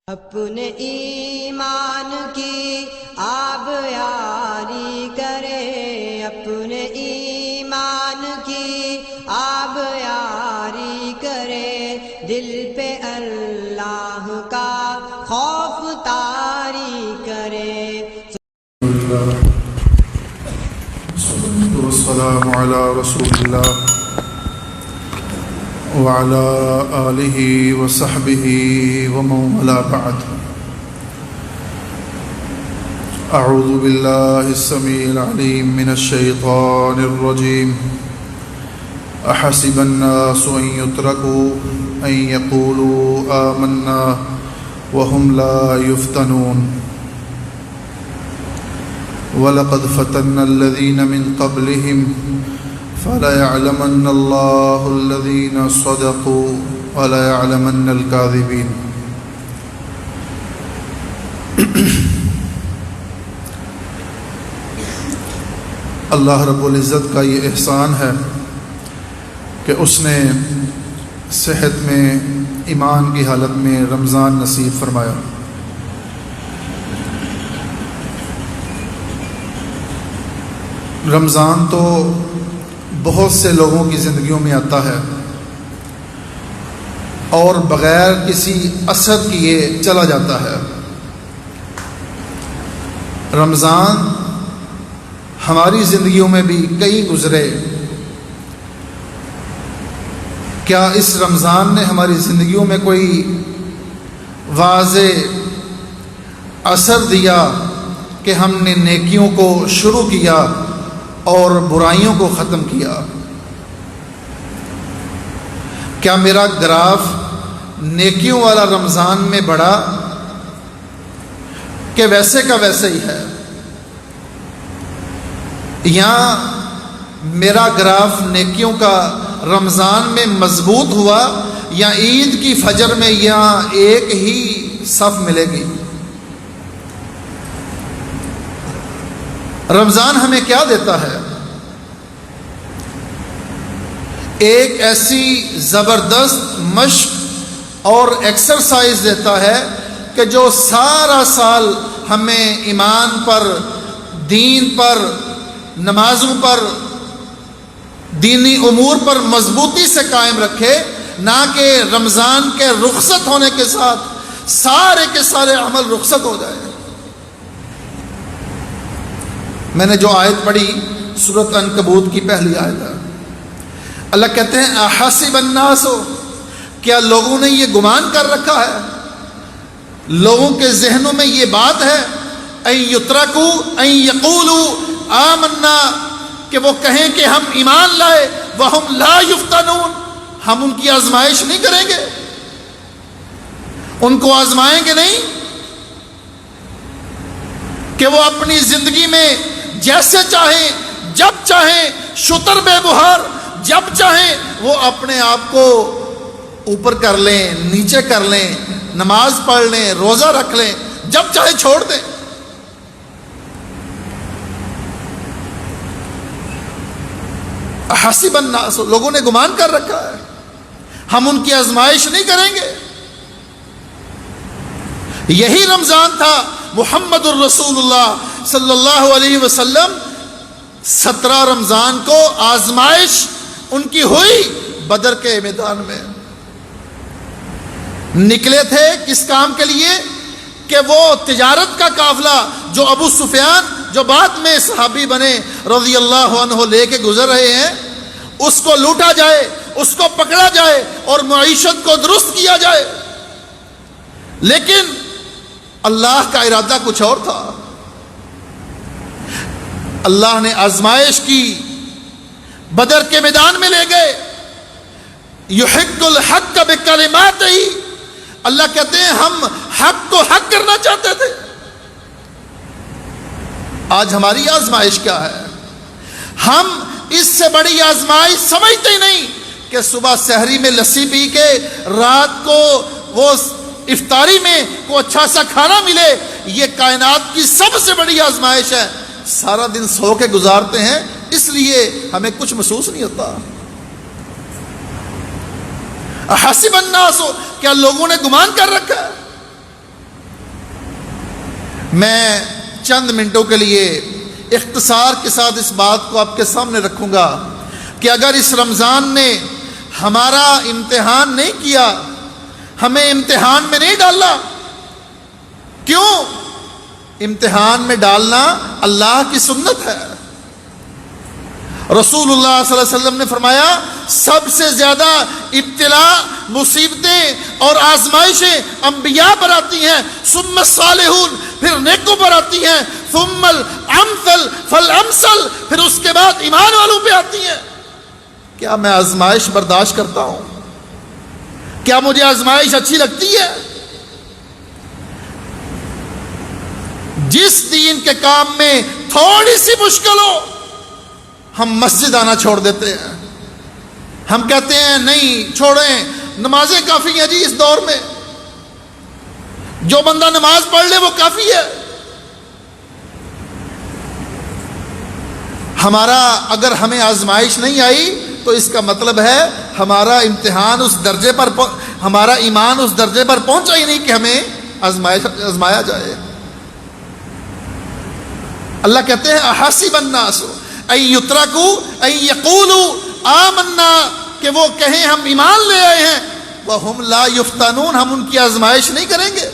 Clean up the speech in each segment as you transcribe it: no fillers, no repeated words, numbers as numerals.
اپنے ایمان کی آب یاری کرے، اپنے ایمان کی آب یاری کرے، دل پہ اللہ کا خوف طاری کرے۔ والسلام علی رسول اللہ وعلى آلہ وصحبہ ومن والاه بعد۔ اعوذ باللہ السمیع العلیم من الشیطان الرجیم۔ احسب الناس ان يتركوا ان يقولوا آمنا وهم لا يفتنون۔ وَلَقَدْ فَتَنَّا الَّذِينَ مِنْ قَبْلِهِمْ فَلَيَعْلَمَنَّ اللَّهُ الَّذِينَ صَدَقُوا وَلَيَعْلَمَنَّ الْكَاذِبِينَ۔ اللہ رب العزت کا یہ احسان ہے کہ اس نے صحت میں ایمان کی حالت میں رمضان نصیب فرمایا۔ رمضان تو بہت سے لوگوں کی زندگیوں میں آتا ہے اور بغیر کسی اثر کیے چلا جاتا ہے۔ رمضان ہماری زندگیوں میں بھی کئی گزرے، کیا اس رمضان نے ہماری زندگیوں میں کوئی واضح اثر دیا کہ ہم نے نیکیوں کو شروع کیا اور برائیوں کو ختم کیا؟ کیا میرا گراف نیکیوں والا رمضان میں بڑھا کہ ویسے کا ویسے ہی ہے، یا میرا گراف نیکیوں کا رمضان میں مضبوط ہوا، یا عید کی فجر میں یہاں ایک ہی صف ملے گی؟ رمضان ہمیں کیا دیتا ہے؟ ایک ایسی زبردست مشق اور ایکسرسائز دیتا ہے کہ جو سارا سال ہمیں ایمان پر، دین پر، نمازوں پر، دینی امور پر مضبوطی سے قائم رکھے، نہ کہ رمضان کے رخصت ہونے کے ساتھ سارے کے سارے عمل رخصت ہو جائے۔ میں نے جو آیت پڑھی سورۃ عنکبوت کی پہلی آیت ہے، اللہ کہتے ہیں احسب الناس، کیا لوگوں نے یہ گمان کر رکھا ہے، لوگوں کے ذہنوں میں یہ بات ہے، ان یترکوا ان یقولوا آمنا، کہ وہ کہیں کہ ہم ایمان لائے، وہم لا یفتنون، ہم ان کی آزمائش نہیں کریں گے، ان کو آزمائیں گے نہیں، کہ وہ اپنی زندگی میں جیسے چاہیں، جب چاہیں، شتر بے بہار، جب چاہیں وہ اپنے آپ کو اوپر کر لیں، نیچے کر لیں، نماز پڑھ لیں، روزہ رکھ لیں، جب چاہیں چھوڑ دیں۔ حسب الناس، لوگوں نے گمان کر رکھا ہے ہم ان کی آزمائش نہیں کریں گے۔ یہی رمضان تھا محمد الرسول اللہ صلی اللہ علیہ وسلم 17 رمضان کو آزمائش ان کی ہوئی بدر کے میدان میں۔ نکلے تھے کس کام کے لیے؟ کہ وہ تجارت کا قافلہ جو ابو سفیان، جو بعد میں صحابی بنے رضی اللہ عنہ، لے کے گزر رہے ہیں، اس کو لوٹا جائے، اس کو پکڑا جائے اور معیشت کو درست کیا جائے۔ لیکن اللہ کا ارادہ کچھ اور تھا۔ اللہ نے آزمائش کی، بدر کے میدان میں لے گئے۔ یحق الحق بکلماتہ، اللہ کہتے ہیں ہم حق کو حق کرنا چاہتے تھے۔ آج ہماری آزمائش کیا ہے؟ ہم اس سے بڑی آزمائش سمجھتے ہی نہیں کہ صبح سحری میں لسی پی کے رات کو وہ افطاری میں کوئی اچھا سا کھانا ملے، یہ کائنات کی سب سے بڑی آزمائش ہے۔ سارا دن سو کے گزارتے ہیں، اس لیے ہمیں کچھ محسوس نہیں ہوتا۔ حسب الناس، کیا لوگوں نے گمان کر رکھا ہے میں چند منٹوں کے لیے اختصار کے ساتھ اس بات کو آپ کے سامنے رکھوں گا کہ اگر اس رمضان نے ہمارا امتحان نہیں کیا، ہمیں امتحان میں نہیں ڈالا، کیوں؟ امتحان میں ڈالنا اللہ کی سنت ہے۔ رسول اللہ صلی اللہ علیہ وسلم نے فرمایا سب سے زیادہ ابتلا، مصیبتیں اور آزمائشیں انبیاء پر آتی ہیں، ثم الصالحون، پھر نیکوں پر آتی ہیں، ثم الامثل فالامثل، پھر اس کے بعد ایمان والوں پہ آتی ہیں۔ کیا میں آزمائش برداشت کرتا ہوں؟ کیا مجھے آزمائش اچھی لگتی ہے؟ جس دین کے کام میں تھوڑی سی مشکل ہو، ہم مسجد آنا چھوڑ دیتے ہیں۔ ہم کہتے ہیں نہیں چھوڑیں، نمازیں کافی ہیں جی اس دور میں، جو بندہ نماز پڑھ لے وہ کافی ہے۔ اگر ہمیں آزمائش نہیں آئی تو اس کا مطلب ہے ہمارا امتحان اس درجے پر، ہمارا ایمان اس درجے پر پہنچا ہی نہیں کہ ہمیں آزمایا جائے۔ اللہ کہتے ہیں احاسب الناس ان یترکوا ان یقولوا آمنا، کہ وہ کہیں ہم ایمان لے آئے ہیں، وہم لا یفتنون، ہم ان کی آزمائش نہیں کریں گے۔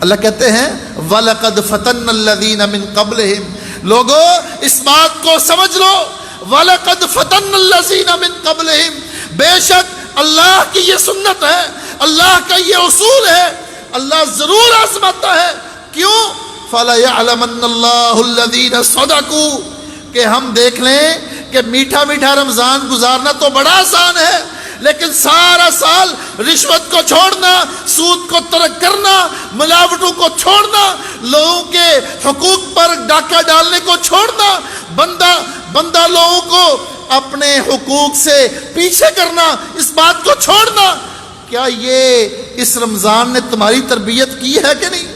اللہ کہتے ہیں وَلَقَدْ فَتَنَّ الَّذِينَ مِن قَبْلِهِمْ، لوگو اس بات کو سمجھ لو، وَلَقَدْ فَتَنَّ الَّذِينَ مِن قَبْلِهِمْ، بے شک اللہ کی یہ سنت ہے، اللہ کا یہ اصول ہے، اللہ ضرور آزماتا ہے۔ کیوں؟ فَلَيَعْلَمَنَّ اللَّهُ الَّذِينَ صَدَقُوا، کہ ہم دیکھ لیں کہ میٹھا میٹھا رمضان گزارنا تو بڑا آسان ہے، لیکن سارا سال رشوت کو چھوڑنا، سود کو ترک کرنا، ملاوٹوں کو چھوڑنا، لوگوں کے حقوق پر ڈاکہ ڈالنے کو چھوڑنا، بندہ لوگوں کو اپنے حقوق سے پیچھے کرنا، اس بات کو چھوڑنا، کیا یہ اس رمضان نے تمہاری تربیت کی ہے کہ نہیں؟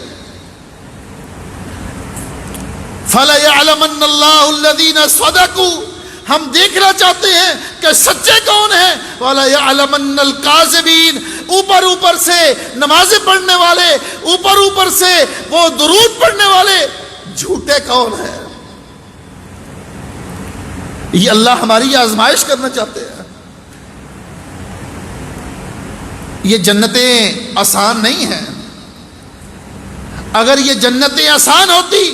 فَلَيَعْلَمَنَّ اللَّهُ الَّذِينَ صَدَقُوا، ہم دیکھنا چاہتے ہیں کہ سچے کون ہیں، وَلَيَعْلَمَنَّ الْكَاذِبِينَ، اوپر سے نمازیں پڑھنے والے، اوپر سے وہ درود پڑھنے والے جھوٹے کون ہیں۔ یہ اللہ ہماری آزمائش کرنا چاہتے ہیں۔ یہ جنتیں آسان نہیں ہیں، اگر یہ جنتیں آسان ہوتی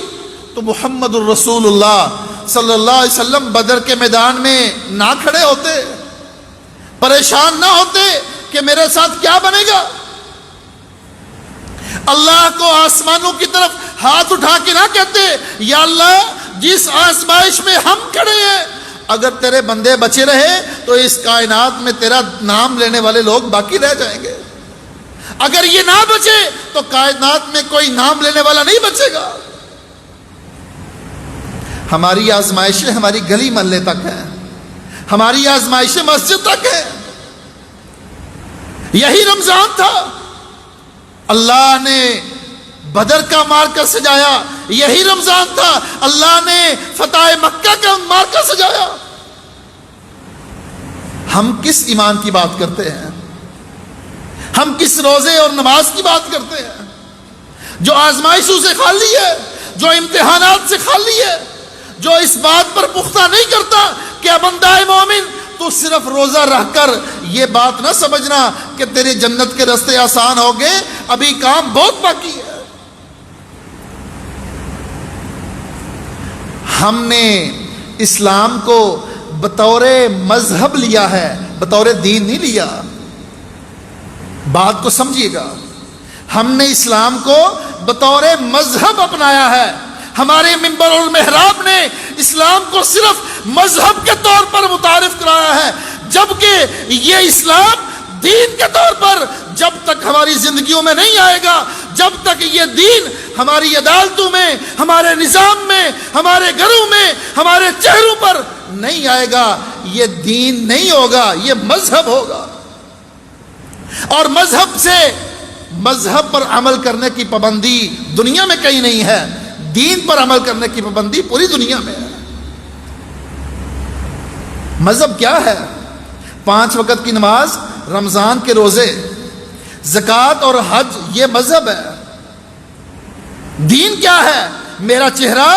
تو محمد الرسول اللہ صلی اللہ علیہ وسلم بدر کے میدان میں نہ کھڑے ہوتے، پریشان نہ ہوتے کہ میرے ساتھ کیا بنے گا۔ اللہ کو آسمانوں کی طرف ہاتھ اٹھا کے نہ کہتے یا اللہ جس آزمائش میں ہم کھڑے ہیں، اگر تیرے بندے بچے رہے تو اس کائنات میں تیرا نام لینے والے لوگ باقی رہ جائیں گے، اگر یہ نہ بچے تو کائنات میں کوئی نام لینے والا نہیں بچے گا۔ ہماری آزمائشیں ہماری گلی محلے تک ہیں، ہماری آزمائشیں مسجد تک ہیں۔ یہی رمضان تھا، اللہ نے بدر کا مارکا سجایا، یہی رمضان تھا، اللہ نے فتح مکہ کا مارکا سجایا۔ ہم کس ایمان کی بات کرتے ہیں؟ ہم کس روزے اور نماز کی بات کرتے ہیں جو آزمائشوں سے خالی ہے، جو امتحانات سے خالی ہے، جو اس بات پر پختہ نہیں کرتا کہ بندہ مومن تو صرف روزہ رکھ کر یہ بات نہ سمجھنا کہ تیرے جنت کے راستے آسان ہو گئے، ابھی کام بہت باقی ہے۔ ہم نے اسلام کو بطور مذہب لیا ہے، بطور دین نہیں لیا۔ بات کو سمجھیے گا، ہم نے اسلام کو بطور مذہب اپنایا ہے۔ ہمارے منبر المحراب نے اسلام کو صرف مذہب کے طور پر متعارف کرایا ہے، جبکہ یہ اسلام دین کے طور پر جب تک ہماری زندگیوں میں نہیں آئے گا، جب تک یہ دین ہماری عدالتوں میں، ہمارے نظام میں، ہمارے گھروں میں، ہمارے چہروں پر نہیں آئے گا، یہ دین نہیں ہوگا، یہ مذہب ہوگا۔ اور مذہب پر عمل کرنے کی پابندی دنیا میں کہیں نہیں ہے، دین پر عمل کرنے کی پابندی پوری دنیا میں ہے۔ مذہب کیا ہے؟ 5 وقت کی نماز، رمضان کے روزے، زکوٰۃ اور حج، یہ مذہب ہے۔ دین کیا ہے؟ میرا چہرہ،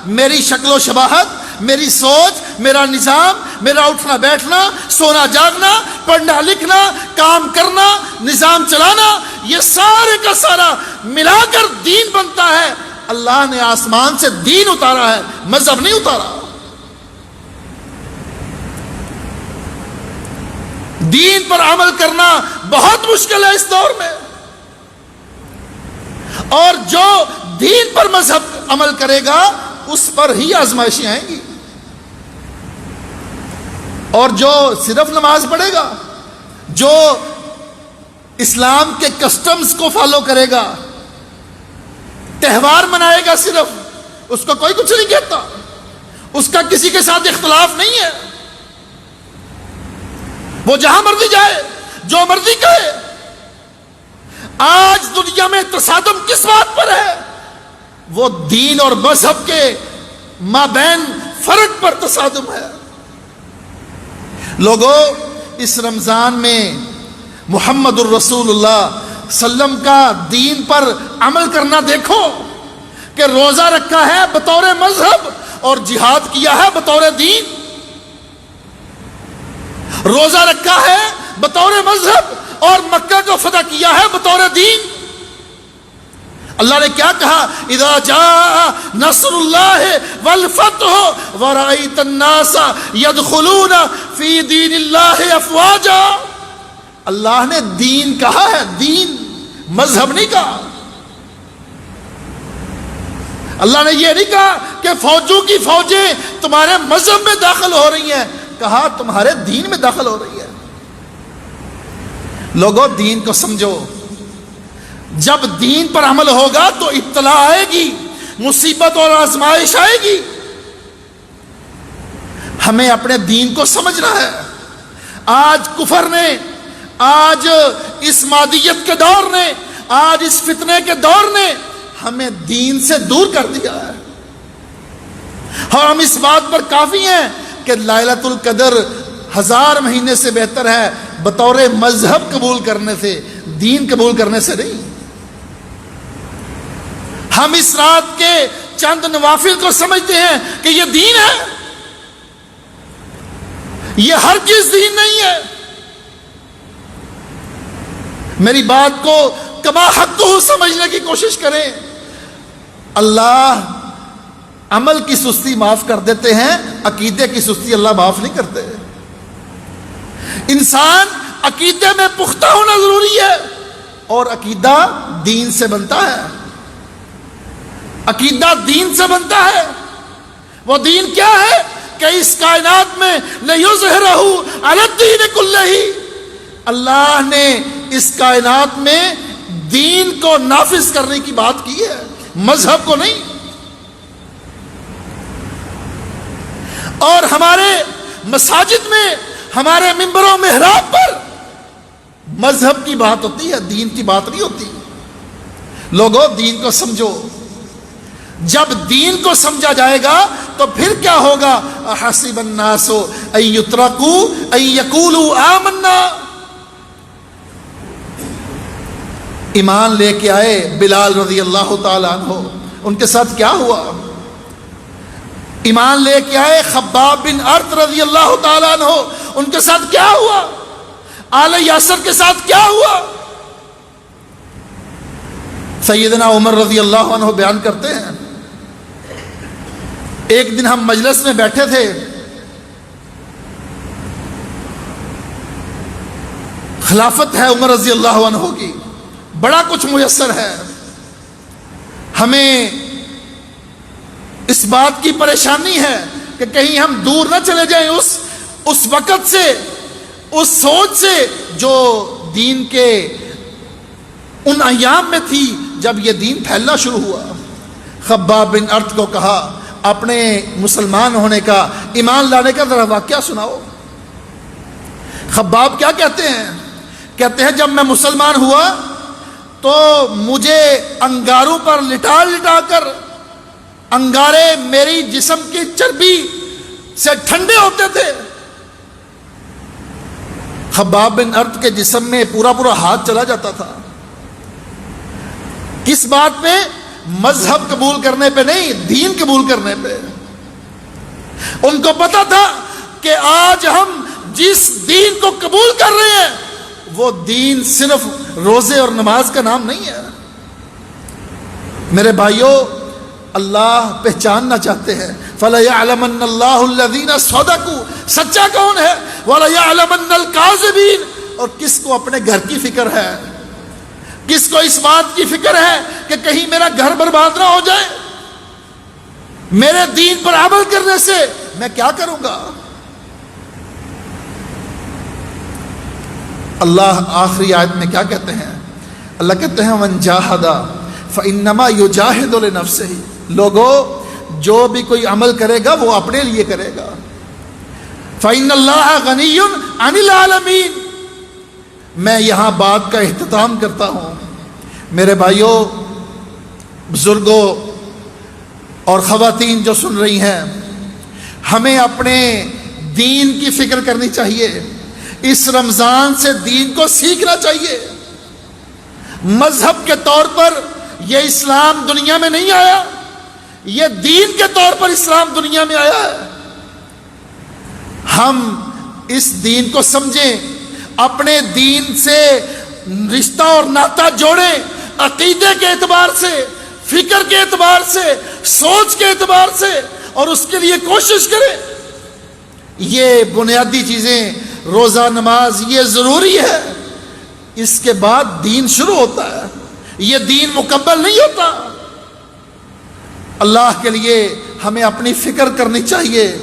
میری شکل و شباہت، میری سوچ، میرا نظام، میرا اٹھنا بیٹھنا، سونا جاگنا، پڑھنا لکھنا، کام کرنا، نظام چلانا، یہ سارے کا سارا ملا کر دین بنتا ہے۔ اللہ نے آسمان سے دین اتارا ہے، مذہب نہیں اتارا۔ دین پر عمل کرنا بہت مشکل ہے اس دور میں، اور جو دین پر مذہب عمل کرے گا اس پر ہی آزمائشیں آئیں گی، اور جو صرف نماز پڑھے گا، جو اسلام کے کسٹمز کو فالو کرے گا، تہوار منائے گا صرف، اس کو کوئی کچھ نہیں کہتا، اس کا کسی کے ساتھ اختلاف نہیں ہے، وہ جہاں مرضی جائے، جو مرضی کہے۔ آج دنیا میں تصادم کس بات پر ہے؟ وہ دین اور مذہب کے مابین فرق پر تصادم ہے۔ لوگوں، اس رمضان میں محمد الرسول اللہ وسلم کا دین پر عمل کرنا دیکھو، کہ روزہ رکھا ہے بطور مذہب اور جہاد کیا ہے بطور دین۔ روزہ رکھا ہے بطور مذہب اور مکہ کو فتح کیا ہے بطور دین۔ اللہ نے کیا کہا؟ اذا جاء نصر اللہ والفتح ورأیت الناس يدخلون فی دین اللہ افواجا۔ اللہ نے دین کہا ہے، دین، مذہب نہیں کہا۔ اللہ نے یہ نہیں کہا کہ فوجوں کی فوجیں تمہارے مذہب میں داخل ہو رہی ہیں، کہا تمہارے دین میں داخل ہو رہی ہے۔ لوگوں، دین کو سمجھو۔ جب دین پر عمل ہوگا تو ابتلا آئے گی، مصیبت اور آزمائش آئے گی۔ ہمیں اپنے دین کو سمجھنا ہے۔ آج کفر نے، آج اس مادیت کے دور نے، آج اس فتنے کے دور نے ہمیں دین سے دور کر دیا ہے، اور ہم اس بات پر کافی ہیں کہ لیلۃ القدر 1000 مہینے سے بہتر ہے بطور مذہب قبول کرنے سے، دین قبول کرنے سے نہیں۔ ہم اس رات کے چند نوافل کو سمجھتے ہیں کہ یہ دین ہے، یہ ہر چیز دین نہیں ہے۔ میری بات کو کما حق کو سمجھنے کی کوشش کریں۔ اللہ عمل کی سستی معاف کر دیتے ہیں، عقیدے کی سستی اللہ معاف نہیں کرتے۔ انسان عقیدے میں پختہ ہونا ضروری ہے، اور عقیدہ دین سے بنتا ہے، عقیدہ دین سے بنتا ہے۔ وہ دین کیا ہے؟ کہ اس کائنات میں لِیُظْہِرَهُ عَلَى الدِّینِ کُلِّهِ، اللہ نے اس کائنات میں دین کو نافذ کرنے کی بات کی ہے، مذہب کو نہیں۔ اور ہمارے مساجد میں، ہمارے ممبر و محراب پر مذہب کی بات ہوتی ہے، دین کی بات نہیں ہوتی۔ لوگوں، دین کو سمجھو۔ جب دین کو سمجھا جائے گا تو پھر کیا ہوگا؟ احسب الناس ان یترکوا ان یقولوا آمنا۔ ایمان لے کے آئے بلال رضی اللہ تعالی عنہ، ان کے ساتھ کیا ہوا؟ ایمان لے کے آئے خباب بن ارت رضی اللہ تعالی عنہ، ان کے ساتھ کیا ہوا؟ آل یاسر کے ساتھ کیا ہوا؟ سیدنا عمر رضی اللہ عنہ بیان کرتے ہیں، ایک دن ہم مجلس میں بیٹھے تھے، خلافت ہے عمر رضی اللہ عنہ کی، بڑا کچھ میسر ہے، ہمیں اس بات کی پریشانی ہے کہ کہیں ہم دور نہ چلے جائیں اس وقت سے، اس سوچ سے جو دین کے ان ایام میں تھی جب یہ دین پھیلنا شروع ہوا۔ خباب بن ارت کو کہا اپنے مسلمان ہونے کا، ایمان لانے کا ذرا واقعہ سناؤ۔ خباب کیا کہتے ہیں؟ کہتے ہیں جب میں مسلمان ہوا تو مجھے انگاروں پر لٹا لٹا کر، انگارے میری جسم کی چربی سے ٹھنڈے ہوتے تھے۔ خباب بن ارت کے جسم میں پورا ہاتھ چلا جاتا تھا۔ کس بات پہ؟ مذہب قبول کرنے پہ نہیں، دین قبول کرنے پہ۔ ان کو پتا تھا کہ آج ہم جس دین کو قبول کر رہے ہیں وہ دین صرف روزے اور نماز کا نام نہیں ہے۔ میرے بھائیوں، اللہ پہچاننا چاہتے ہیں فَلَيَعْلَمَنَّ اللَّهُ الَّذِينَ صَدَقُوا، سچا کون ہے، وَلَيَعْلَمَنَّ الْكَاذِبِينَ، اور کس کو اپنے گھر کی فکر ہے، کس کو اس بات کی فکر ہے کہ کہیں میرا گھر برباد نہ ہو جائے، میرے دین پر عمل کرنے سے میں کیا کروں گا۔ اللہ آخری آیت میں کیا کہتے ہیں؟ اللہ کہتے ہیں وَمَنْ جَاهَدَ فَإِنَّمَا يُجَاهِدُ لِنَفْسِهِ، لوگوں جو بھی کوئی عمل کرے گا وہ اپنے لیے کرے گا۔ فَإِنَّ اللَّهَ غَنِيٌّ عَنِ الْعَالَمِينَ، میں یہاں بات کا اختتام کرتا ہوں۔ میرے بھائیوں، بزرگوں اور خواتین جو سن رہی ہیں، ہمیں اپنے دین کی فکر کرنی چاہیے، اس رمضان سے دین کو سیکھنا چاہیے۔ مذہب کے طور پر یہ اسلام دنیا میں نہیں آیا، یہ دین کے طور پر اسلام دنیا میں آیا ہے۔ ہم اس دین کو سمجھیں، اپنے دین سے رشتہ اور ناطہ جوڑیں، عقیدے کے اعتبار سے، فکر کے اعتبار سے، سوچ کے اعتبار سے، اور اس کے لیے کوشش کریں۔ یہ بنیادی چیزیں، روزہ نماز، یہ ضروری ہے، اس کے بعد دین شروع ہوتا ہے، یہ دین مکمل نہیں ہوتا۔ اللہ کے لیے ہمیں اپنی فکر کرنی چاہیے۔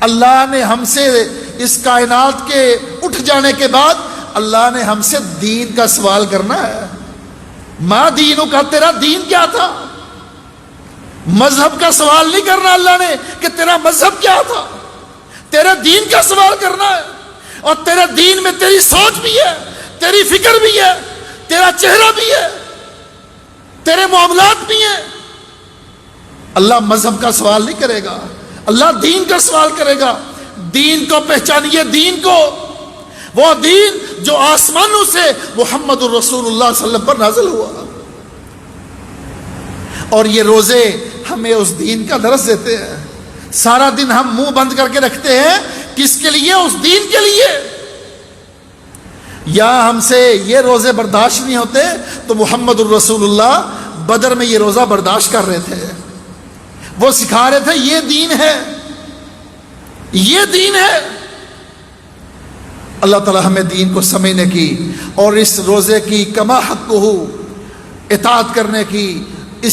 اللہ نے ہم سے اس کائنات کے اٹھ جانے کے بعد اللہ نے ہم سے دین کا سوال کرنا ہے۔ ما دینوں کا، تیرا دین کیا تھا؟ مذہب کا سوال نہیں کرنا اللہ نے کہ تیرا مذہب کیا تھا، تیرے دین کا سوال کرنا ہے۔ اور تیرے دین میں تیری سوچ بھی ہے، تیری فکر بھی ہے، تیرا چہرہ بھی ہے، تیرے معاملات بھی ہیں۔ اللہ مذہب کا سوال نہیں کرے گا، اللہ دین کا سوال کرے گا۔ دین کو پہچانیے، دین کو، وہ دین جو آسمانوں سے محمد الرسول اللہ صلی اللہ علیہ وسلم پر نازل ہوا۔ اور یہ روزے ہمیں اس دین کا درس دیتے ہیں۔ سارا دن ہم منہ بند کر کے رکھتے ہیں، کس کے لیے؟ اس دین کے لیے۔ یا ہم سے یہ روزے برداشت نہیں ہوتے تو محمد الرسول اللہ بدر میں یہ روزہ برداشت کر رہے تھے، وہ سکھا رہے تھے یہ دین ہے، یہ دین ہے۔ اللہ تعالی ہمیں دین کو سمجھنے کی اور اس روزے کی کما حق اطاعت کرنے کی